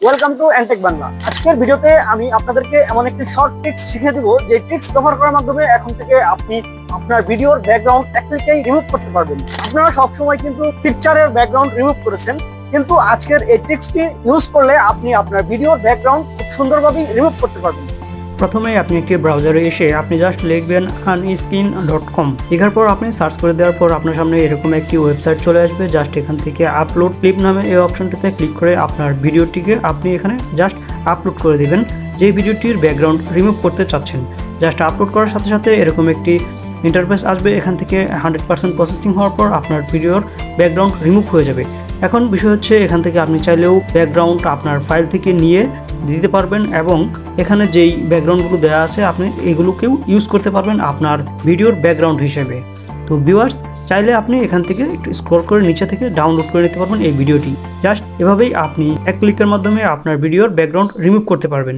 Welcome to Entech Bangla. আজকের ভিডিওতে আমি আপনাদেরকে এমন একটি শর্ট ট্রিক্স শিখিয়ে দেবো যে ট্রিক্স ব্যবহার করার মাধ্যমে এখন থেকে আপনি আপনার ভিডিওর ব্যাকগ্রাউন্ড এক ক্লিকেই রিমুভ করতে পারবেন। আপনারা সবসময় কিন্তু পিকচারের ব্যাকগ্রাউন্ড রিমুভ করেছেন, কিন্তু আজকের এই ট্রিক্সটি ইউজ করলে আপনি আপনার ভিডিওর ব্যাকগ্রাউন্ড খুব সুন্দরভাবে রিমুভ করতে পারবেন। প্রথমে আপনি একটি ব্রাউজারে এসে আপনি জাস্ট লিখবেন unskin.com। লেখার পর আপনি সার্চ করে দেওয়ার পর আপনার সামনে এরকম একটি ওয়েবসাইট চলে আসবে। জাস্ট এখান থেকে আপলোড ক্লিপ নামে এই অপশনটিতে ক্লিক করে আপনার ভিডিওটিকে আপনি এখানে জাস্ট আপলোড করে দিবেন, যেই ভিডিওটির ব্যাকগ্রাউন্ড রিমুভ করতে চাচ্ছেন। জাস্ট আপলোড করার সাথে সাথে এরকম একটি ইন্টারফেস আসবে। এখান থেকে 100% প্রসেসিং হওয়ার পর আপনার ভিডিওর ব্যাকগ্রাউন্ড রিমুভ হয়ে যাবে। এখন বিষয় হচ্ছে এখান থেকে আপনি চাইলেও ব্যাকগ্রাউন্ড আপনার ফাইল থেকে নিয়ে দিতে পারবেন এবং এখানে যেই ব্যাকগ্রাউন্ডগুলো দেওয়া আছে আপনি এগুলোকেও ইউজ করতে পারবেন আপনার ভিডিওর ব্যাকগ্রাউন্ড হিসেবে। তো ভিউয়ার্স, চাইলে আপনি এখান থেকে একটু স্ক্রল করে নিচে থেকে ডাউনলোড করে নিতে পারবেন এই ভিডিওটি। জাস্ট এভাবেই আপনি এক ক্লিকের মাধ্যমে আপনার ভিডিওর ব্যাকগ্রাউন্ড রিমুভ করতে পারবেন।